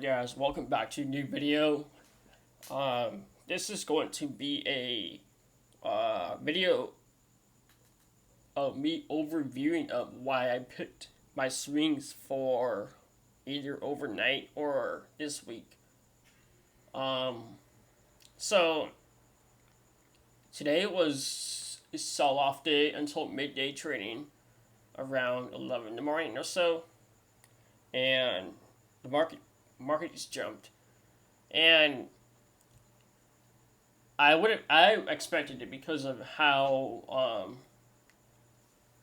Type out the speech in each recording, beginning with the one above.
Guys, welcome back to a new video. This is going to be a video of me overviewing of why I picked my swings for either overnight or this week. Um, so today was a sell-off day until midday trading around 11 in the morning or so, and the market just jumped. And I expected it because of how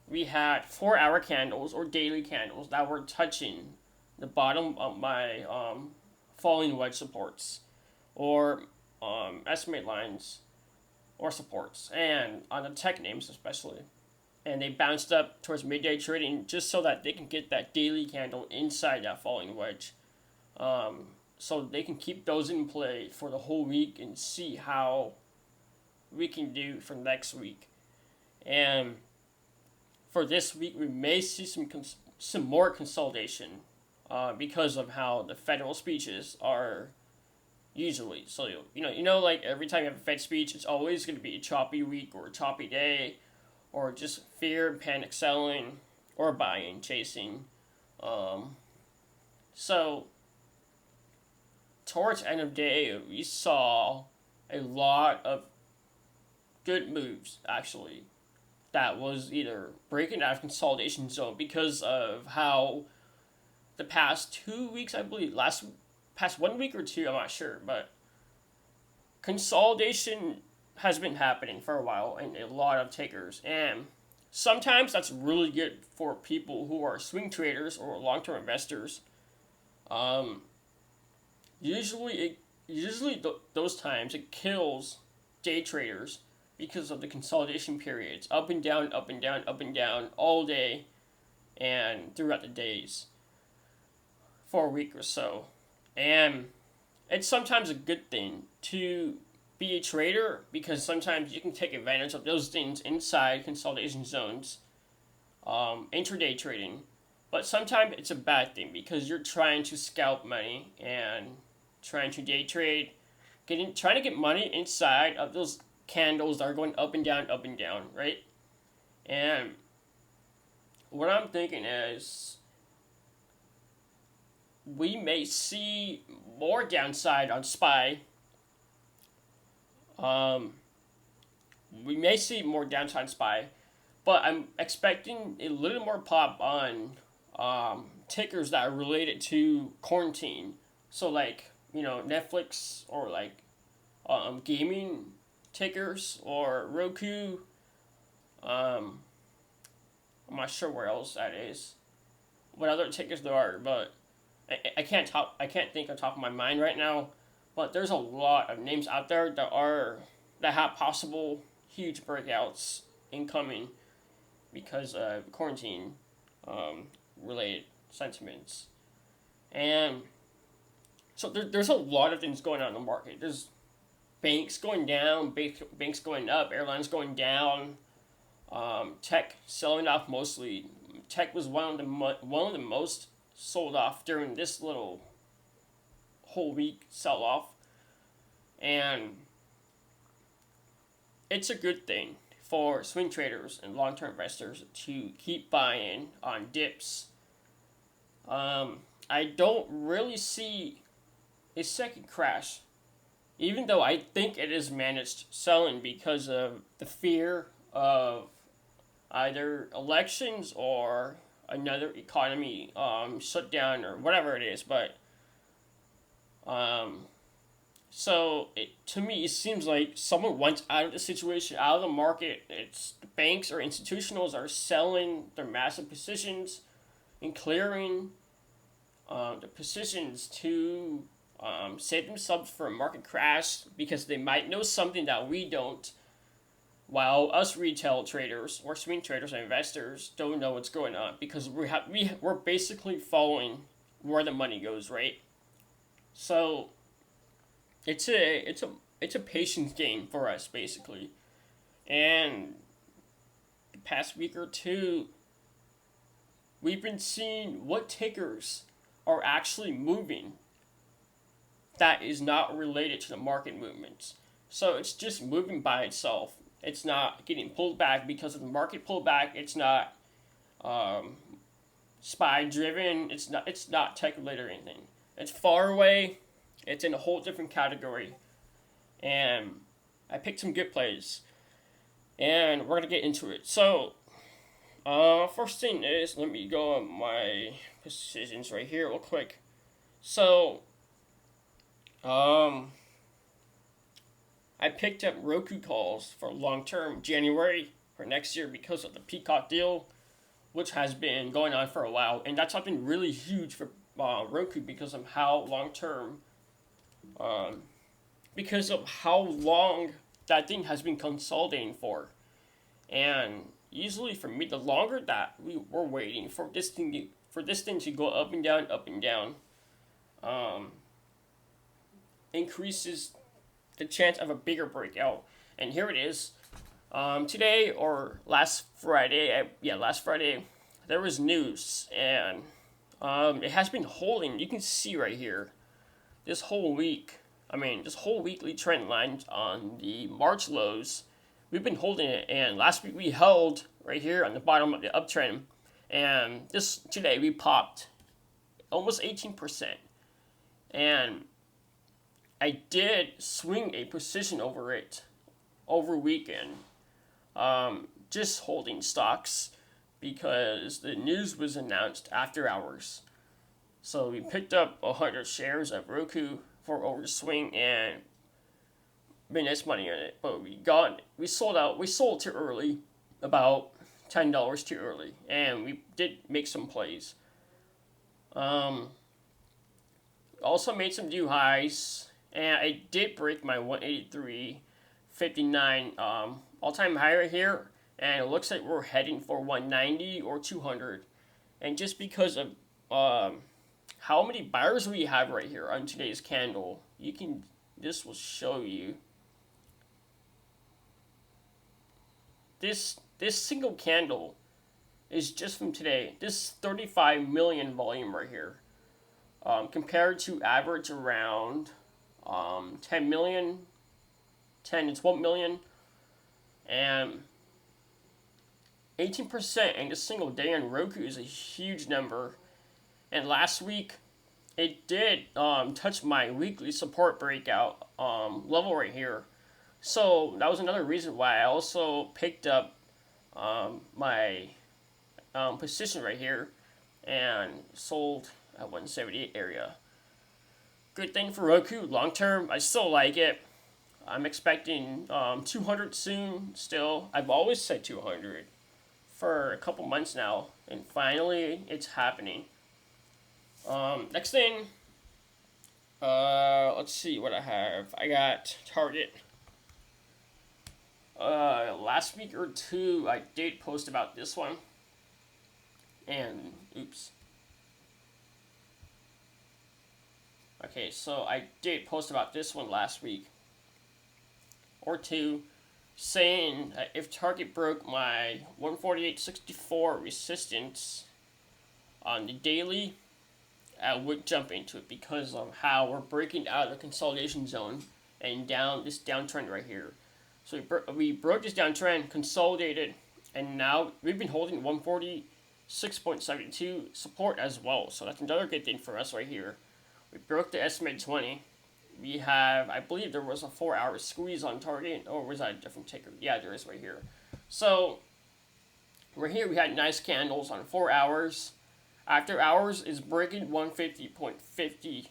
we had 4 hour candles or daily candles that were touching the bottom of my falling wedge supports or estimate lines or supports, and on the tech names especially. And they bounced up towards midday trading just so that they can get that daily candle inside that falling wedge. So they can keep those in play for the whole week and see how we can do for next week. And for this week, we may see some more consolidation because of how the federal speeches are usually. So like every time you have a Fed speech, it's always going to be a choppy week or a choppy day, or just fear and panic selling or buying, chasing. So towards end of day, we saw a lot of good moves actually. That was either breaking out of consolidation zone because of how the past 2 weeks, I believe, past 1 week or two, I'm not sure, but consolidation has been happening for a while and a lot of takers, and sometimes that's really good for people who are swing traders or long-term investors. Um, those times it kills day traders because of the consolidation periods, up and down, up and down, up and down all day and throughout the days for a week or so. And it's sometimes a good thing to be a trader because sometimes you can take advantage of those things inside consolidation zones, intraday trading. But sometimes it's a bad thing because you're trying to scalp money and trying to day trade, trying to get money inside of those candles that are going up and down, right? And what I'm thinking is we may see more downside on SPY. We may see more downside SPY, but I'm expecting a little more pop on tickers that are related to quarantine. So like Netflix or like gaming tickers or Roku. I'm not sure where else that is. What other tickers there are, but I can't think on top of my mind right now. But there's a lot of names out there that have possible huge breakouts incoming because of quarantine related sentiments. And so there's a lot of things going on in the market. There's banks going down, banks going up, airlines going down, tech selling off mostly. Tech was one of the most sold off during this little whole week sell off, and it's a good thing for swing traders and long term investors to keep buying on dips. I don't really see a second crash, even though I think it is managed selling because of the fear of either elections or another economy shutdown or whatever it is. But so to me, it seems like someone wants out of the situation, out of the market. It's the banks or institutionals are selling their massive positions and clearing the positions to save themselves for a market crash because they might know something that we don't, while us retail traders or swing traders and investors don't know what's going on because we're basically following where the money goes, right? So it's a patience game for us basically, and the past week or two, we've been seeing what tickers are actually moving that is not related to the market movements. So it's just moving by itself. It's not getting pulled back because of the market pullback. It's not um, spy driven. It's not tech related or anything. It's far away. It's in a whole different category. And I picked some good plays. And we're gonna get into it. So first thing is, let me go on my positions right here real quick. So um I picked up Roku calls for long term January for next year because of the Peacock deal, which has been going on for a while, and that's something really huge for Roku because of how long term, um, because of how long that thing has been consolidating for, and usually for me, the longer that we were waiting for this thing to go up and down, um, increases the chance of a bigger breakout. And here it is. Today or last Friday, there was news, and it has been holding. You can see right here, this whole week. This whole weekly trend line on the March lows. We've been holding it, and last week we held right here on the bottom of the uptrend, and today we popped almost 18%, and I did swing a position over it over weekend, just holding stocks because the news was announced after hours. So we picked up 100 shares of Roku for overswing and made nice money on it. But we sold out. We sold too early, about $10 too early, and we did make some plays. Also made some new highs. And I did break my 183.59 all-time high right here. And it looks like we're heading for 190 or 200. And just because of how many buyers we have right here on today's candle, this will show you. This single candle is just from today. This 35 million volume right here. Compared to average around 10 million, 10 to 12 million, and 18% in a single day on Roku is a huge number. And last week, it did touch my weekly support breakout level right here. So that was another reason why I also picked up my position right here and sold at 178 area. Good thing for Roku long term. I still like it. I'm expecting 200 soon. Still, I've always said 200 for a couple months now, and finally it's happening. Next thing. Let's see what I have. I got Target. Last week or two, I did post about this one. And oops. Okay, so I did post about this one last week or two, saying that if Target broke my 148.64 resistance on the daily, I would jump into it because of how we're breaking out of the consolidation zone and down this downtrend right here. So we broke this downtrend, consolidated, and now we've been holding 146.72 support as well. So that's another good thing for us right here. We broke the estimated 20. We have, I believe there was a 4-hour squeeze on Target. Or was that a different ticker? Yeah, there is right here. So, right here we had nice candles on 4 hours. After hours is breaking 150.50,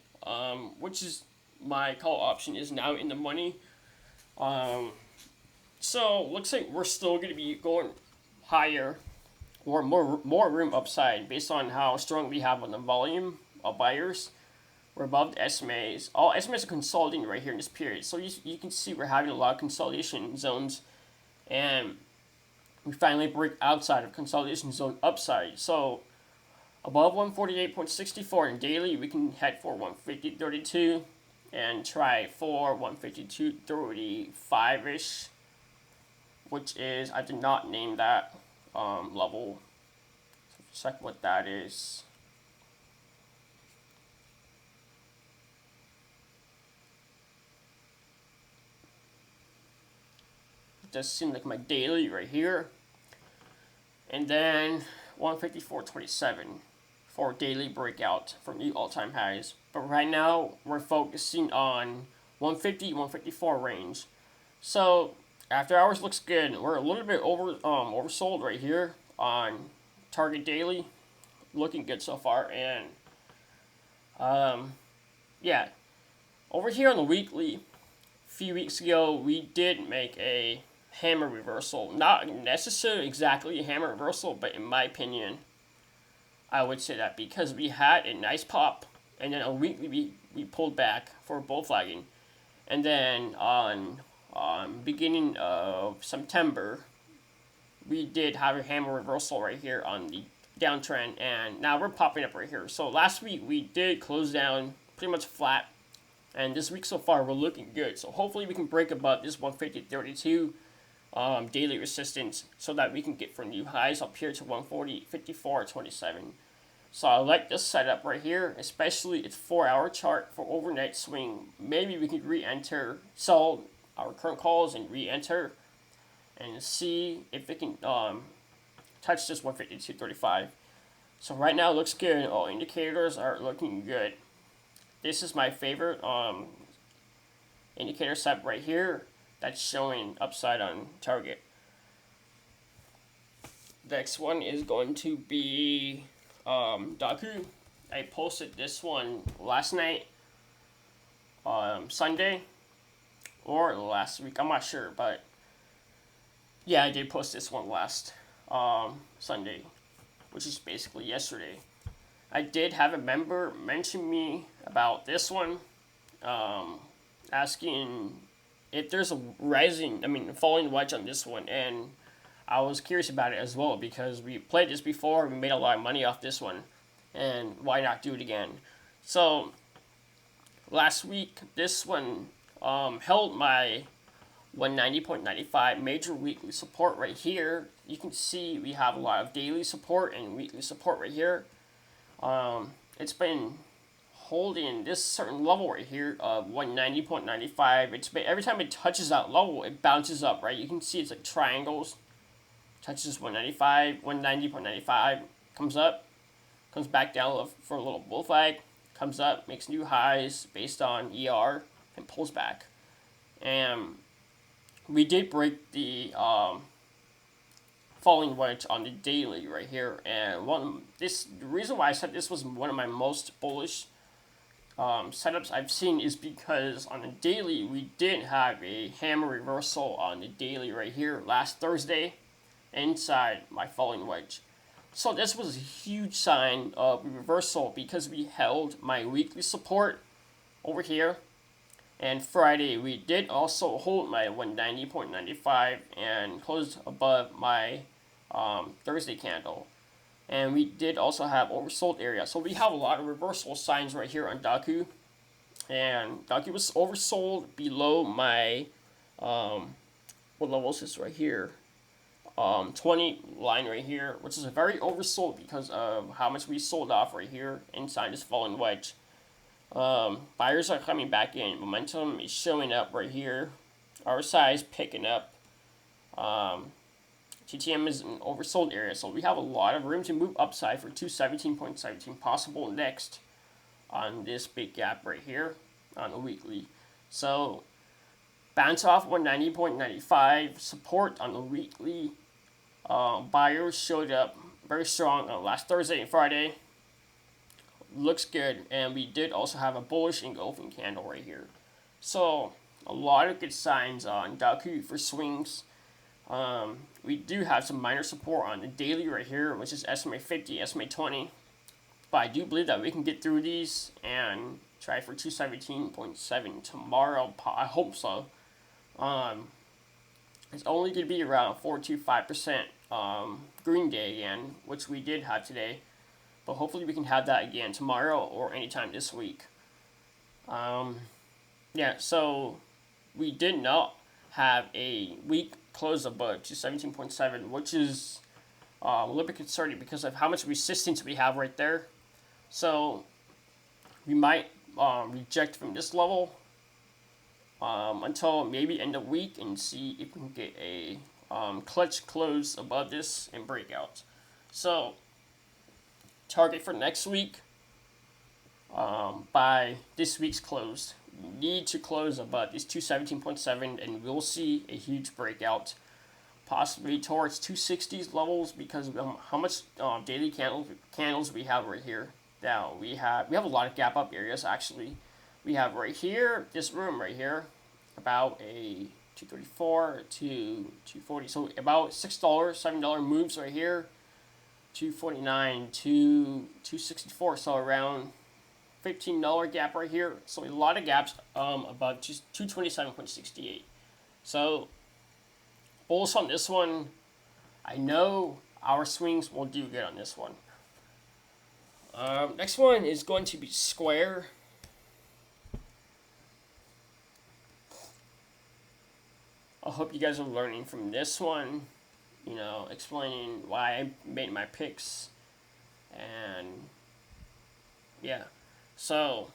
which is my call option is now in the money. So, looks like we're still going to be going higher or more room upside based on how strong we have on the volume of buyers. We're above the SMAs. All SMAs are consolidating right here in this period. So you can see we're having a lot of consolidation zones. And we finally break outside of consolidation zone upside. So above 148.64 in daily, we can head for 150.32 and try for 152.35-ish, which is, I did not name that level. So check what that is. just seemed like my daily right here. And then 154.27 for daily breakout for new all-time highs. But right now, we're focusing on 150, 154 range. So after hours looks good. We're a little bit oversold right here on target daily. Looking good so far. And yeah, over here on the weekly, a few weeks ago, we did make a hammer reversal. Not necessarily exactly a hammer reversal, but in my opinion, I would say that because we had a nice pop, and then on weekly we pulled back for bull flagging, and then on beginning of September, we did have a hammer reversal right here on the downtrend, and now we're popping up right here. So last week we did close down pretty much flat, and this week so far we're looking good. So hopefully we can break above this 150.32 daily resistance so that we can get from new highs up here to 140.54.27. So I like this setup right here, especially its 4-hour chart for overnight swing. Maybe we can re-enter, sell our current calls and re-enter and see if it can touch this 152.35. So right now it looks good. All indicators are looking good. This is my favorite indicator set right here that's showing upside on target. Next one is going to be Doku. I posted this one last night, Sunday, or last week. I'm not sure, but yeah, I did post this one last Sunday, which is basically yesterday. I did have a member mention me about this one, asking if there's a falling wedge on this one, and I was curious about it as well because we played this before, we made a lot of money off this one, and why not do it again? So last week, this one held my 190.95 major weekly support right here. You can see we have a lot of daily support and weekly support right here. It's been holding this certain level right here of 190.95. It's been, every time it touches that level, it bounces up, right? You can see it's like triangles. Touches 195, 190.95, comes up, comes back down for a little bull flag, comes up, makes new highs based on ER, and pulls back. And we did break the falling wedge on the daily right here, and the reason why I said this was one of my most bullish setups I've seen is because on the daily we did have a hammer reversal on the daily right here last Thursday inside my falling wedge. So this was a huge sign of reversal because we held my weekly support over here. And Friday, we did also hold my 190.95 and closed above my Thursday candle. And we did also have oversold area. So we have a lot of reversal signs right here on Doku. And Doku was oversold below my, what level is this right here? 20 line right here, which is a very oversold because of how much we sold off right here inside this falling wedge. Buyers are coming back in. Momentum is showing up right here. RSI is picking up. TTM is an oversold area, so we have a lot of room to move upside for 217.17 possible next on this big gap right here on the weekly. So bounce off 190.95 support on the weekly. Buyers showed up very strong on last Thursday and Friday. Looks good, and we did also have a bullish engulfing candle right here. So a lot of good signs on Doku for swings. We do have some minor support on the daily right here, which is SMA 50, SMA 20. But I do believe that we can get through these and try for 217.7 tomorrow. I hope so. It's only going to be around 4 to 5% green day again, which we did have today. But hopefully we can have that again tomorrow or anytime this week. Yeah, so we did not have a week close above 217.7, which is a little bit concerning because of how much resistance we have right there. So we might reject from this level until maybe end of week and see if we can get a clutch close above this and breakout. So target for next week, by this week's close, we need to close above this 217.7 and we'll see a huge breakout, possibly towards 260s levels because of how much daily candles we have right here. Now we have a lot of gap up areas actually. We have right here, this room right here, about a 234 to 240, so about $6, $7 moves right here, 249 to 264, so around $15 gap right here. So a lot of gaps above 227.68. So bullish on this one. I know our swings will do good on this one. Next one is going to be Square. I hope you guys are learning from this one, explaining why I made my picks. And yeah, so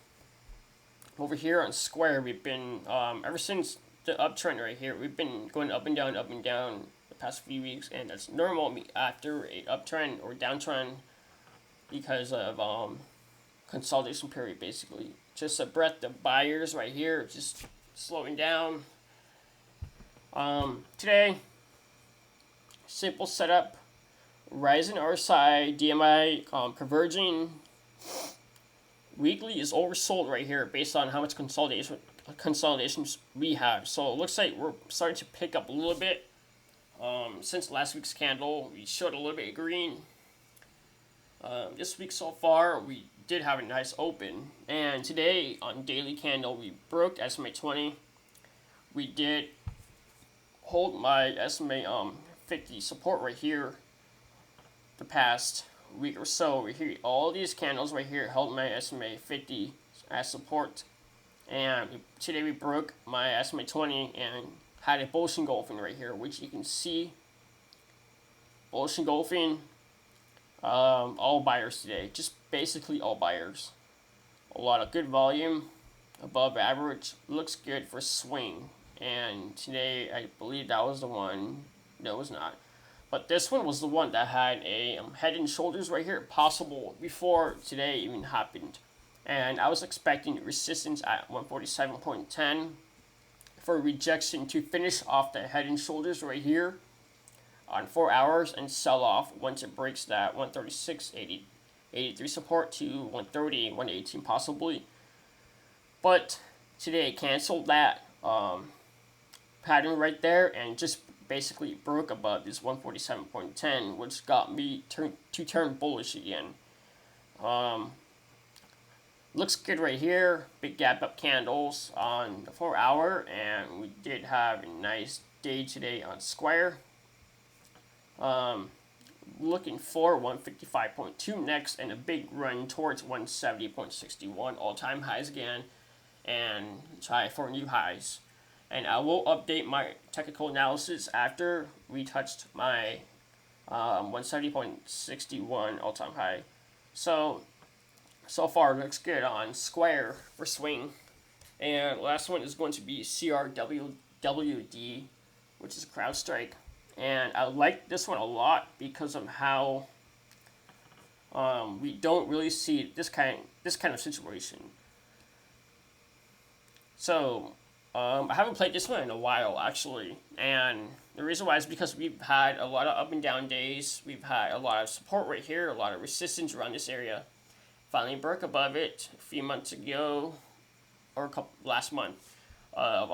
over here on Square, we've been, ever since the uptrend right here, we've been going up and down the past few weeks, and that's normal after a uptrend or downtrend because of consolidation period, basically. Just a breath of buyers right here, just slowing down. Today, simple setup, rising RSI, DMI converging. Weekly is oversold right here based on how much consolidations we have. So it looks like we're starting to pick up a little bit. Since last week's candle, we showed a little bit of green. This week so far, we did have a nice open. And today on daily candle, we broke SMA 20. We did hold my SMA 50 support right here the past week or so. Right here, all these candles right here held my SMA 50 as support, and today we broke my SMA 20 and had a bullish engulfing right here, which you can see. Bullish engulfing, all buyers today, just basically all buyers. A lot of good volume, above average, looks good for swing. And today, I believe that was the one. No, it was not. But this one was the one that had a head and shoulders right here, possible before today even happened. And I was expecting resistance at 147.10 for rejection to finish off the head and shoulders right here on 4 hours and sell off once it breaks that 136.83 support to 130, 118 possibly. But today it canceled that pattern right there and just basically broke above this 147.10, which got me to turn bullish again. Looks good right here. Big gap up candles on the 4 hour, and we did have a nice day today on Square. Looking for 155.2 next and a big run towards 170.61, all-time highs again, and try for new highs. And I will update my technical analysis after we touched my 170.61 all-time high. So far it looks good on Square for swing. And last one is going to be CRWD, which is Crowdstrike. And I like this one a lot because of how we don't really see this kind of situation. So I haven't played this one in a while, actually, and the reason why is because we've had a lot of up and down days. We've had a lot of support right here, a lot of resistance around this area. Finally broke above it a few months ago, or last month of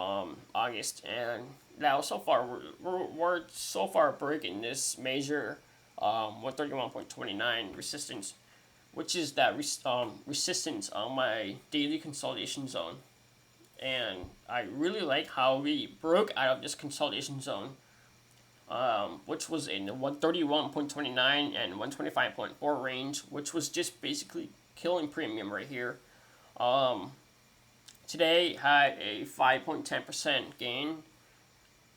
August, and now so far we're so far breaking this major 131.29 resistance, which is that resistance on my daily consolidation zone. And I really like how we broke out of this consolidation zone, which was in the 131.29 and 125.4 range, which was just basically killing premium right here. Today had a 5.10% gain.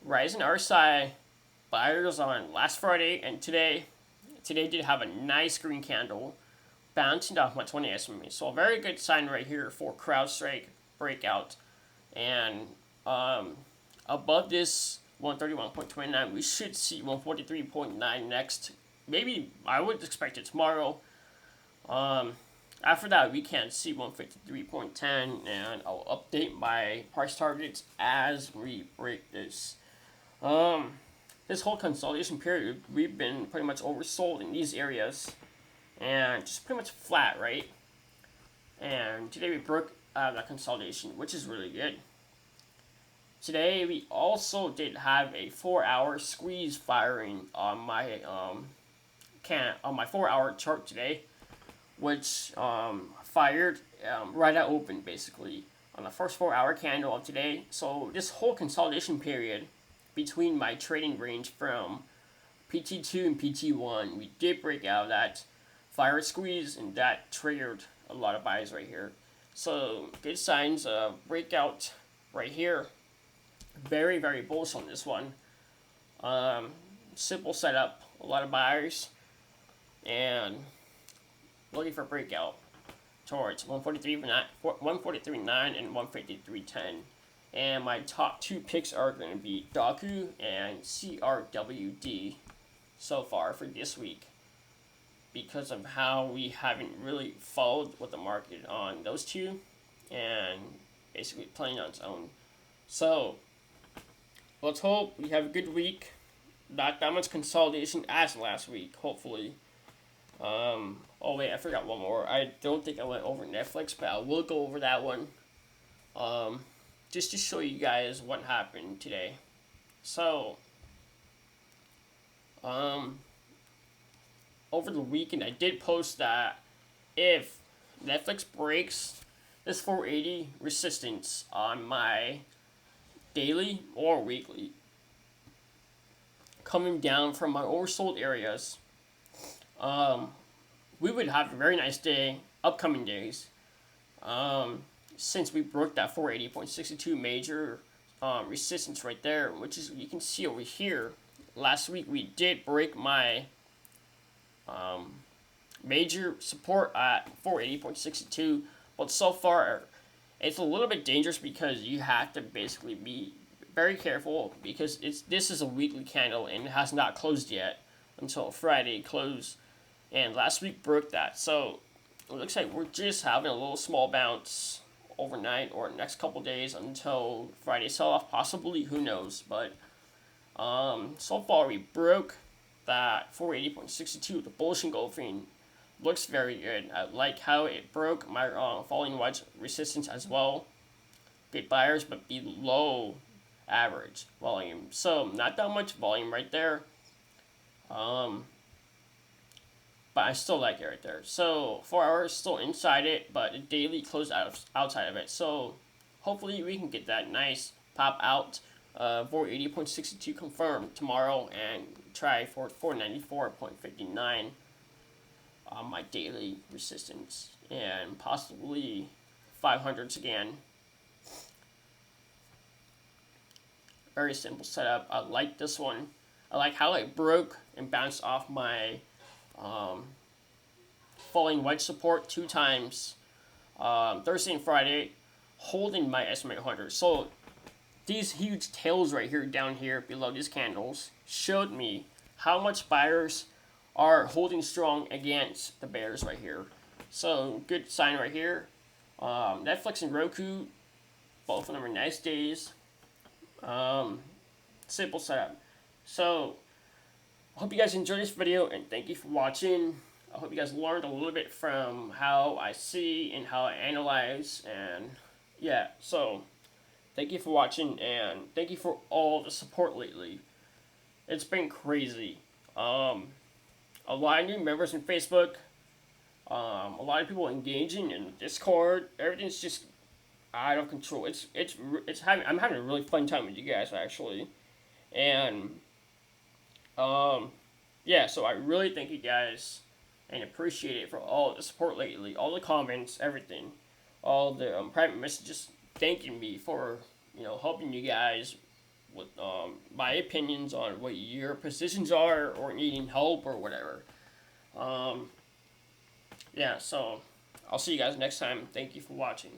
Rising RSI buyers on last Friday and today did have a nice green candle, bouncing off my 20 SMA. So a very good sign right here for Crowdstrike breakout. And above this 131.29, we should see 143.9 next. Maybe I would expect it tomorrow. After that, we can see 153.10, and I'll update my price targets as we break this. This whole consolidation period, we've been pretty much oversold in these areas, and just pretty much flat, right? And today we broke out of that consolidation, which is really good. Today we also did have a 4-hour squeeze firing on my on my 4-hour chart today, which fired right at open basically on the first 4-hour candle of today. So this whole consolidation period between my trading range from PT2 and PT1, we did break out of that fire squeeze, and that triggered a lot of buys right here. So good signs of breakout right here. Very, very bullish on this one. Simple setup, a lot of buyers, and looking for breakout towards 143.9 and 153.10. And my top two picks are going to be Doku and CRWD so far for this week, because of how we haven't really followed with the market on those two, and basically playing on its own. So let's hope we have a good week. Not that much consolidation as last week, hopefully. Oh wait, I forgot one more. I don't think I went over Netflix, but I will go over that one. Just to show you guys what happened today. So, over the weekend, I did post that if Netflix breaks this 480 resistance on my daily or weekly, coming down from my oversold areas, we would have a very nice day, upcoming days, since we broke that 480.62 major resistance right there, which is, you can see over here, last week we did break my major support at 480.62, but so far it's a little bit dangerous because you have to basically be very careful, because this is a weekly candle and it has not closed yet until Friday close, and last week broke that. So it looks like we're just having a little small bounce overnight or next couple days until Friday sell off, possibly, who knows. But so far we broke that 480.62. The bullish engulfing looks very good. I like how it broke my falling wedge resistance as well. Good buyers, but below average volume, so not that much volume right there. But I still like it right there. So 4 hours still inside it, but the daily closed outside of it. So hopefully we can get that nice pop out 480.62 confirmed tomorrow, and try for 494.59 on my daily resistance, and possibly 500s again. Very simple setup. I like this one. I like how it broke and bounced off my falling wedge support 2 times, Thursday and Friday, holding my SMA 100. So these huge tails right here, down here below these candles, showed me how much buyers are holding strong against the bears right here. So good sign right here. Netflix and Roku, both of them are nice days. Simple setup. So I hope you guys enjoyed this video, and thank you for watching. I hope you guys learned a little bit from how I see and how I analyze, and yeah, so thank you for watching, and thank you for all the support lately. It's been crazy. A lot of new members in Facebook, a lot of people engaging in Discord. Everything's just out of control. I'm having a really fun time with you guys, actually, and yeah, so I really thank you guys and appreciate it for all the support lately, all the comments, everything, all the private messages thanking me for, helping you guys with my opinions on what your positions are, or needing help or whatever. Yeah, so I'll see you guys next time. Thank you for watching.